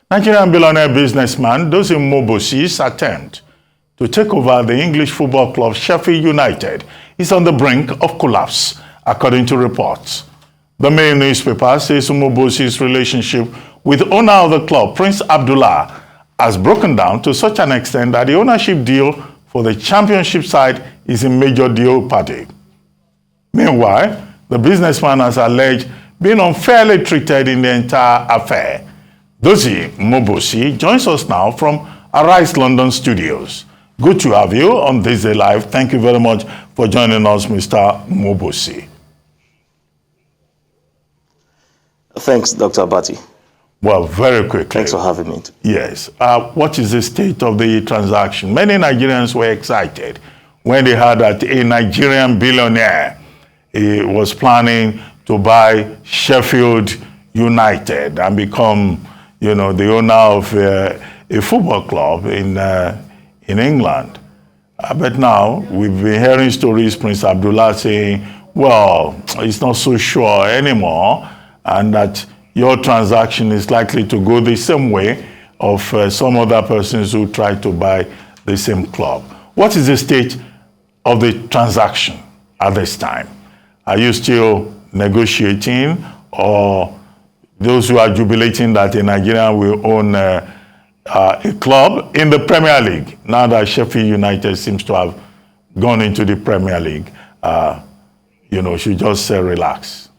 Nigerian billionaire businessman Dozy Mmobosi's attempt to take over the English football club Sheffield United is on the brink of collapse, according to reports. The main newspaper says Mmobosi's relationship with owner of the club, Prince Abdullah, has broken down to such an extent that the ownership deal for the championship side is in major jeopardy. Meanwhile, the businessman has alleged being unfairly treated in the entire affair. Dozy Mmobuosi joins us now from Arise London studios. Good to have you on This Day Live. Thank you very much for joining us, Mr. Mmobuosi. Thanks, Dr. Abati. Well, very quickly. Thanks for having me. Yes. What is the state of the transaction? Many Nigerians were excited when they heard that a Nigerian billionaire was planning to buy Sheffield United and become, the owner of a football club in England. But now we've been hearing stories, Prince Abdullah saying, well, he's not so sure anymore, and that your transaction is likely to go the same way of some other persons who try to buy the same club. What is the state of the transaction at this time? Are you still negotiating, or those who are jubilating that a Nigerian will own a club in the Premier League, now that Sheffield United seems to have gone into the Premier League, should just relax?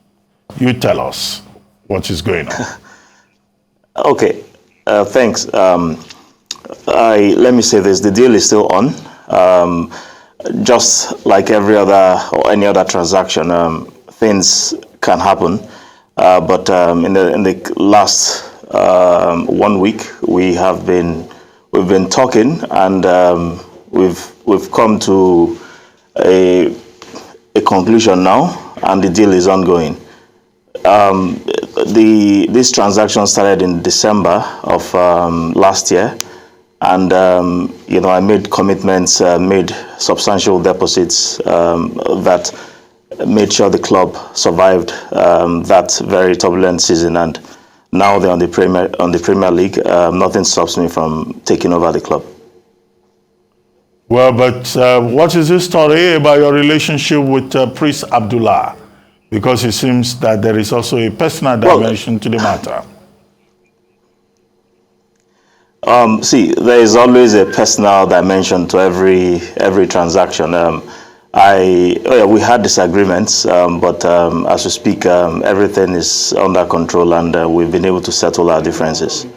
You tell us what is going on. Okay, thanks. Let me say this, the deal is still on. Just like every other or any other transaction, things can happen. But in the last 1 week, we've been talking, and we've come to a conclusion now, and the deal is ongoing. This transaction started in December of last year, and I made commitments, made substantial deposits that made sure the club survived that very turbulent season, and now they're on the Premier League. Nothing stops me from taking over the club. Well, but what is the story about your relationship with Prince Abdullah? Because it seems that there is also a personal dimension to the matter. See, there is always a personal dimension to every transaction. We had disagreements, but as we speak, everything is under control, and we've been able to settle our differences.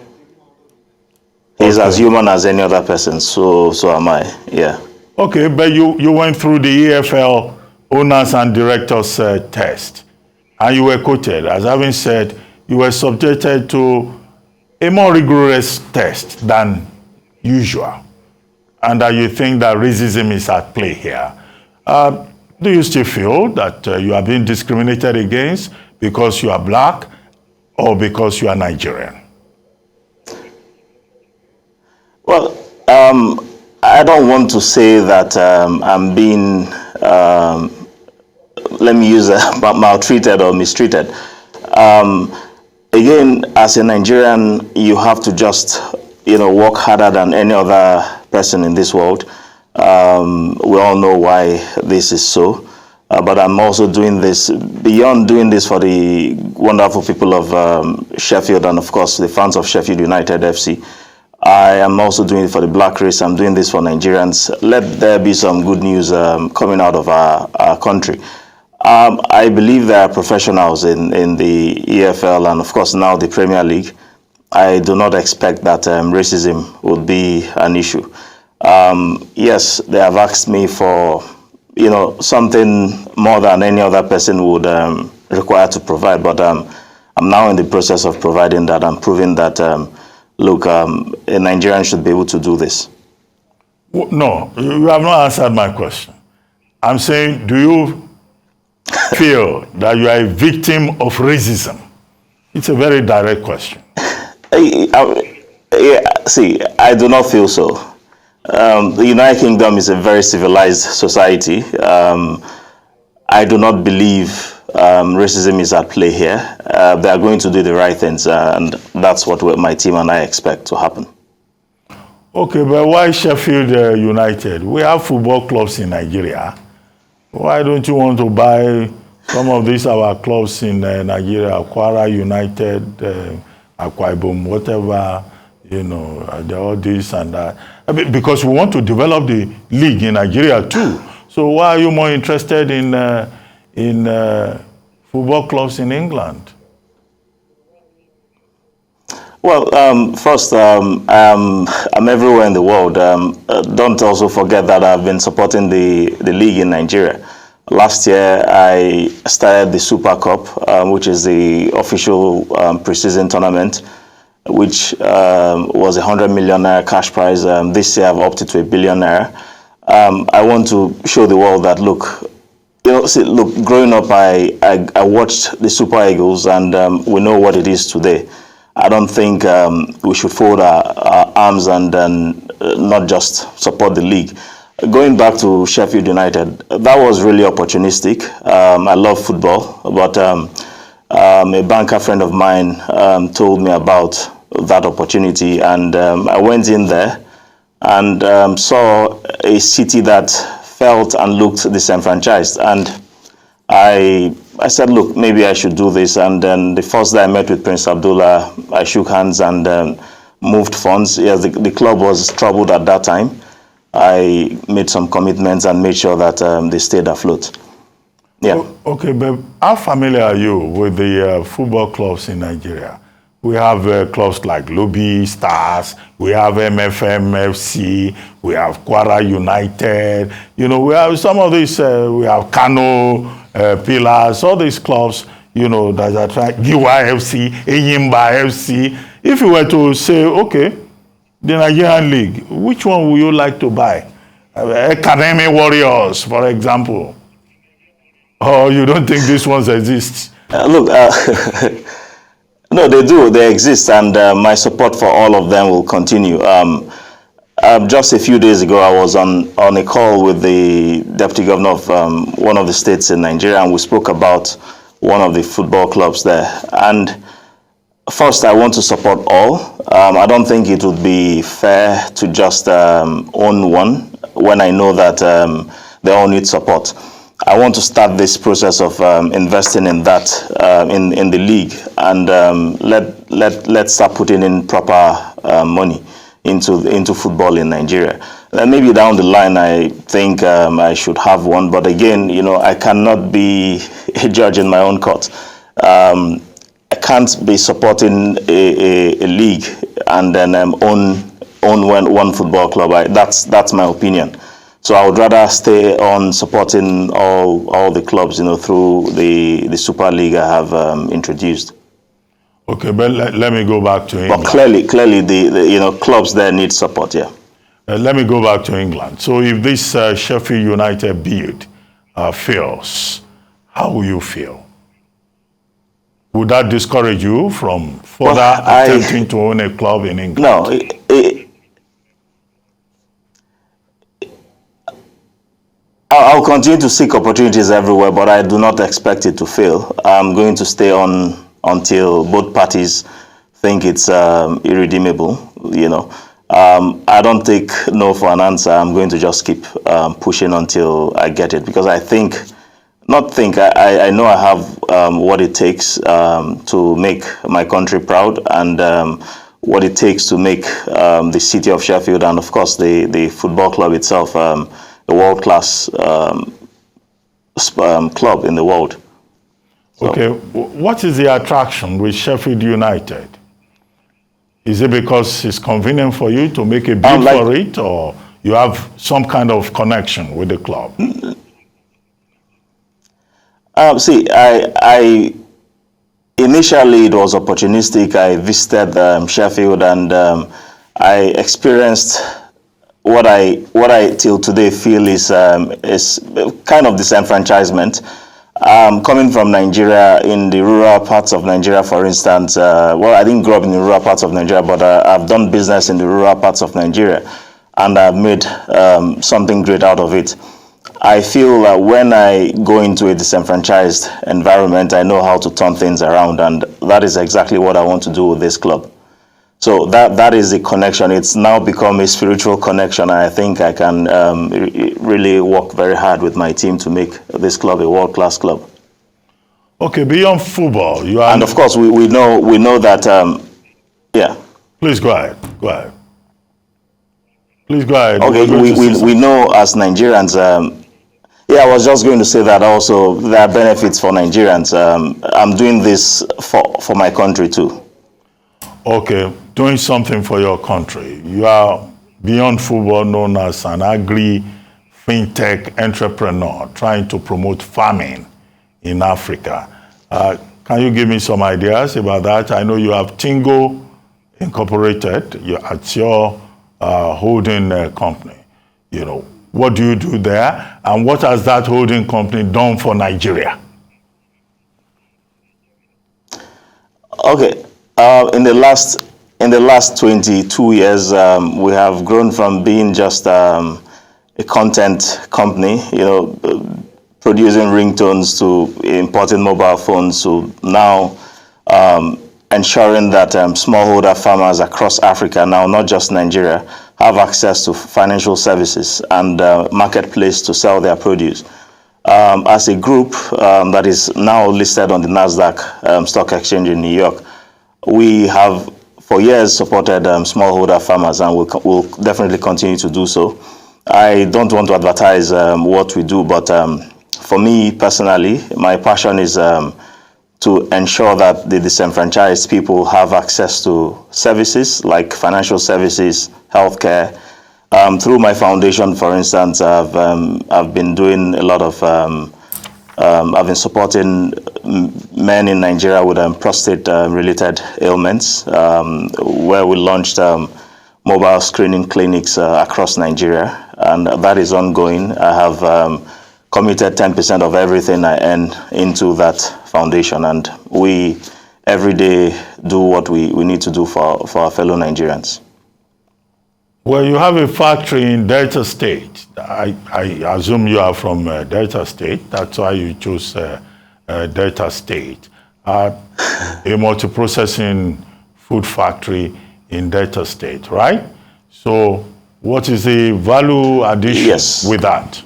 He's as human as any other person, so am I. Yeah. Okay, but you went through the EFL owners and directors test, and you were quoted as having said you were subjected to a more rigorous test than usual, and that you think that racism is at play here. Do you still feel that you are being discriminated against because you are black or because you are Nigerian? Well, I don't want to say that I'm being, let me use maltreated or mistreated. Again, as a Nigerian, you have to just, work harder than any other person in this world. We all know why this is so, but I'm also doing this, beyond doing this for the wonderful people of Sheffield and, of course, the fans of Sheffield United FC. I am also doing it for the black race. I'm doing this for Nigerians. Let there be some good news coming out of our country. I believe there are professionals in the EFL and, of course, now the Premier League. I do not expect that racism would be an issue. Yes, they have asked me for, something more than any other person would require to provide, but I'm now in the process of providing that and proving that, look, a Nigerian should be able to do this. No, you have not answered my question. I'm saying, do you feel that you are a victim of racism? It's a very direct question. See, I do not feel so. The United Kingdom is a very civilized society. I do not believe racism is at play here. They are going to do the right things, and that's what my team and I expect to happen. Okay, but why Sheffield United? We have football clubs in Nigeria. Why don't you want to buy some of these our clubs in Nigeria, Kwara United, Akwa Ibom, whatever, you know, all this and that? I mean, because we want to develop the league in Nigeria too. So why are you more interested in football clubs in England? Well, first, I'm everywhere in the world. Don't also forget that I've been supporting the league in Nigeria. Last year, I started the Super Cup, which is the official preseason tournament, which was a 100 million naira cash prize. This year, I've upped it to £1 billion naira. I want to show the world that, look, you know, see, look, growing up, I watched the Super Eagles, and we know what it is today. I don't think we should fold our arms and not just support the league. Going back to Sheffield United, that was really opportunistic. I love football, but a banker friend of mine told me about that opportunity, and I went in there and saw a city that felt and looked disenfranchised, and I said, look, maybe I should do this. And then the first day I met with Prince Abdullah, I shook hands and moved funds. Yes, the club was troubled at that time. I made some commitments and made sure that they stayed afloat. Yeah. Okay, but how familiar are you with the football clubs in Nigeria? We have clubs like Lobby Stars, we have MFM FC, we have Kwara United, you know, we have some of these, we have Kano, Pillars, all these clubs, you know, that are trying, Giwa FC, Eyimba FC. If you were to say, okay, the Nigerian League, which one would you like to buy? Academy Warriors, for example. Or you don't think these ones exist? Look, no, they do. They exist, and my support for all of them will continue. Just a few days ago, I was on a call with the deputy governor of one of the states in Nigeria, and we spoke about one of the football clubs there. And first, I want to support all. I don't think it would be fair to just own one when I know that they all need support. I want to start this process of investing in that in the league, and let's start putting in proper money into football in Nigeria. And maybe down the line, I think I should have one, but again, you know, I cannot be a judge in my own court. I can't be supporting a league and then own one football club. That's my opinion. So I would rather stay on supporting all the clubs, you know, through the Super League I have introduced. Okay, but let me go back to England. But clearly, the you know, clubs there need support. Yeah. Let me go back to England. So if this Sheffield United bid fails, how will you feel? Would that discourage you from further attempting to own a club in England? No. I'll continue to seek opportunities everywhere, but I do not expect it to fail. I'm going to stay on until both parties think it's irredeemable. You know, I don't take no for an answer. I'm going to just keep pushing until I get it, because I know I have what it takes to make my country proud, and what it takes to make the city of Sheffield, and of course the football club itself, a world-class club in the world. So. Okay, what is the attraction with Sheffield United? Is it because it's convenient for you to make a bid for it, or you have some kind of connection with the club? See, I initially it was opportunistic. I visited Sheffield, and I experienced what I till today feel is kind of disenfranchisement. Coming from Nigeria, in the rural parts of Nigeria, for instance, well, I didn't grow up in the rural parts of Nigeria, but I've done business in the rural parts of Nigeria, and I've made something great out of it. I feel that when I go into a disenfranchised environment, I know how to turn things around, and that is exactly what I want to do with this club. So that is the connection. It's now become a spiritual connection, and I think I can really work very hard with my team to make this club a world-class club. Okay, beyond football, you are... And of course, we know that, yeah. Please go ahead. Go ahead. Please go ahead. Okay, we know as Nigerians, yeah, I was just going to say that also there are benefits for Nigerians. I'm doing this for my country too. Okay, doing something for your country. You are beyond football known as an agri-fintech entrepreneur trying to promote farming in Africa. Can you give me some ideas about that? I know you have Tingo Incorporated. It's your holding company. You know, what do you do there? And what has that holding company done for Nigeria? Okay, in the last 22 years, we have grown from being just a content company, you know, producing ringtones to importing mobile phones to now ensuring that smallholder farmers across Africa, now not just Nigeria, have access to financial services and marketplace to sell their produce. As a group that is now listed on the NASDAQ stock exchange in New York, we have for years supported smallholder farmers, and we'll definitely continue to do so. I don't want to advertise what we do, but for me personally, my passion is to ensure that the disenfranchised people have access to services like financial services, healthcare. Through my foundation, for instance, I've been doing a lot of, I've been supporting men in Nigeria with prostate related ailments, where we launched mobile screening clinics across Nigeria, and that is ongoing. I have committed 10% of everything I earn into that foundation, and we every day do what we need to do for our fellow Nigerians. Well, you have a factory in Delta State. I assume you are from Delta State. That's why you chose Delta State. A multi-processing food factory in Delta State, right? So what is the value addition with that?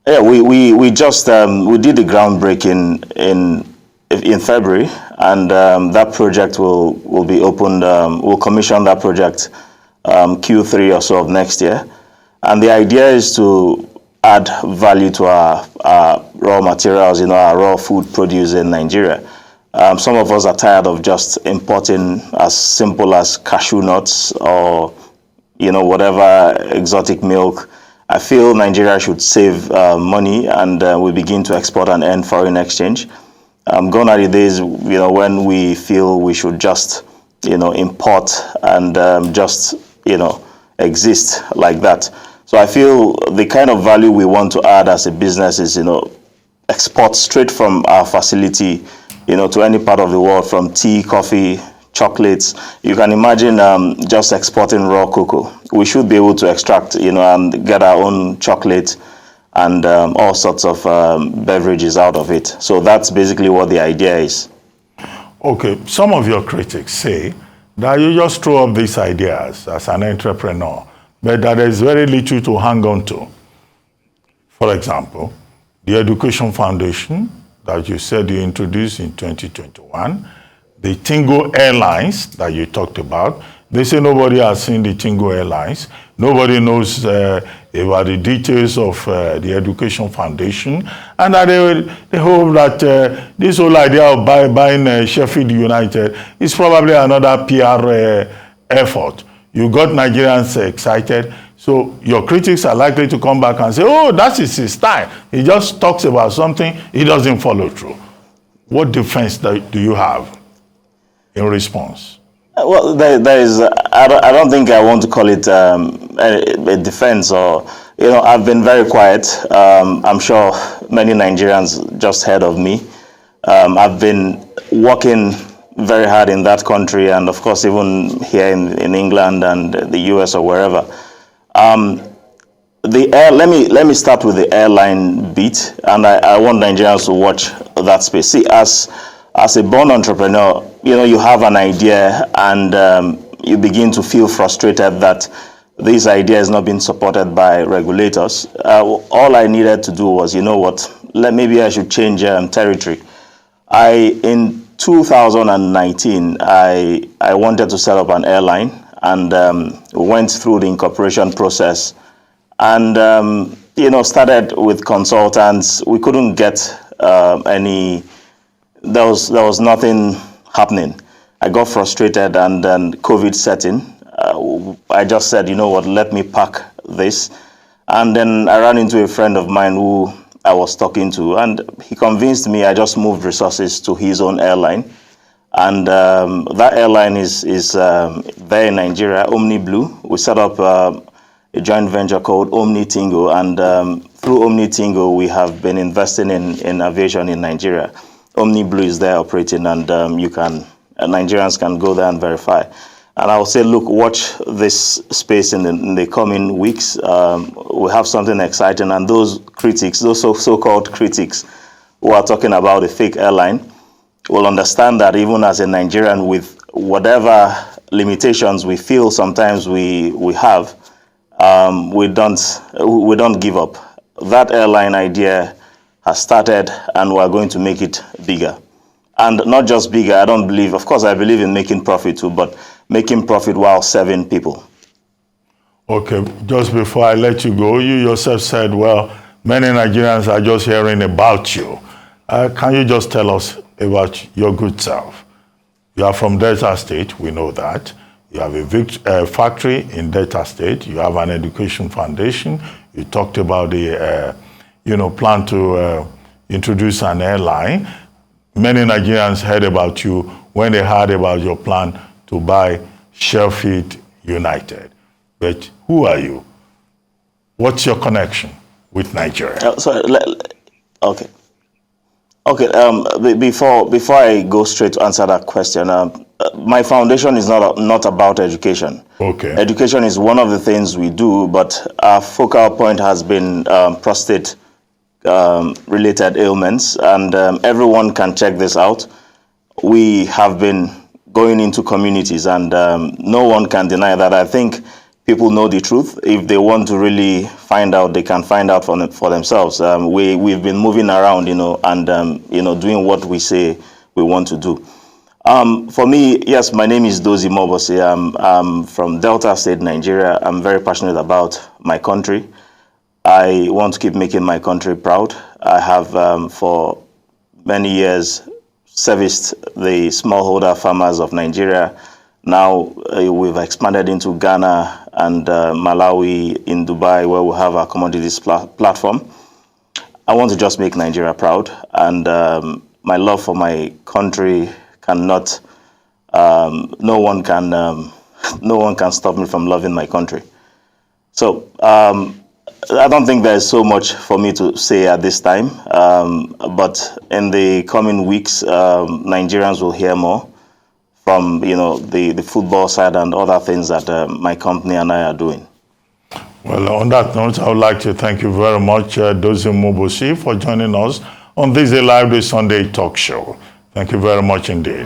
Yeah, we just we did the groundbreaking in February, and that project will be opened. We'll commission that project Q3 or so of next year, and the idea is to add value to our raw materials, you know, our raw food produce in Nigeria. Some of us are tired of just importing as simple as cashew nuts or, you know, whatever exotic milk. I feel Nigeria should save money, and we begin to export and earn foreign exchange. Gone are the days, you know, when we feel we should just, you know, import and just, you know, exist like that. So I feel the kind of value we want to add as a business is, you know, export straight from our facility, you know, to any part of the world, from tea, coffee, chocolates. You can imagine just exporting raw cocoa. We should be able to extract, you know, and get our own chocolate and all sorts of beverages out of it. So that's basically what the idea is. Okay, some of your critics say that you just throw up these ideas as an entrepreneur, but that there's very little to hang on to. For example, the Education Foundation that you said you introduced in 2021, the Tingo Airlines that you talked about. They say nobody has seen the Tingo Airlines. Nobody knows about the details of the Education Foundation, and that they hope that this whole idea of buying Sheffield United is probably another PR effort. You got Nigerians excited, so your critics are likely to come back and say, oh, that is his style. He just talks about something, he doesn't follow through. What defense do you have in response? Well, there is. I don't think I want to call it a defense, or, you know, I've been very quiet. I'm sure many Nigerians just heard of me. I've been working very hard in that country, and of course even here in England and the US or wherever. Let me start with the airline bit, and I want Nigerians to watch that space. See, as a born entrepreneur, you have an idea, and you begin to feel frustrated that this idea is not being supported by regulators. All I needed to do was, you know what? Maybe I should change territory. In 2019, I wanted to set up an airline, and went through the incorporation process, and started with consultants. We couldn't get any. There was nothing happening. I got frustrated, and then COVID set in. I just said, you know what, let me pack this. And then I ran into a friend of mine who I was talking to, and he convinced me. I just moved resources to his own airline. And that airline is there in Nigeria, Omni Blue. We set up a joint venture called Omni Tingo, and through Omni Tingo, we have been investing in aviation in Nigeria. Omni Blue is there operating, and Nigerians can go there and verify. And I will say, look, watch this space in the coming weeks. We have something exciting, and those critics, those so-called critics who are talking about a fake airline, will understand that even as a Nigerian, with whatever limitations we feel sometimes we have, we don't give up. That airline idea has started, and we're going to make it bigger. And not just bigger, I don't believe, of course I believe in making profit too, but making profit while serving people. Okay, just before I let you go, you yourself said, well, many Nigerians are just hearing about you. Can you just tell us about your good self? You are from Delta State, we know that. You have a factory in Delta State. You have an education foundation. You talked about the plan to introduce an airline. Many Nigerians heard about you when they heard about your plan to buy Sheffield United. But who are you? What's your connection with Nigeria? Okay. Before I go straight to answer that question, my foundation is not about education. Okay. Education is one of the things we do, but our focal point has been prostate related ailments, and everyone can check this out. We have been going into communities, and no one can deny that. I think people know the truth. If they want to really find out, they can find out for themselves. We've been moving around, and doing what we say we want to do. For me, yes, my name is Dozy Mmobuosi. I'm from Delta State, Nigeria. I'm very passionate about my country. I want to keep making my country proud. I have, for many years, serviced the smallholder farmers of Nigeria. Now we've expanded into Ghana and Malawi, in Dubai, where we have our commodities platform. I want to just make Nigeria proud, and my love for my country cannot. No one can stop me from loving my country. So I don't think there's so much for me to say at this time, but in the coming weeks, Nigerians will hear more from the football side and other things that my company and I are doing. Well, on that note, I would like to thank you very much, Dozy Mmobuosi, for joining us on this Live Day Sunday talk show. Thank you very much indeed.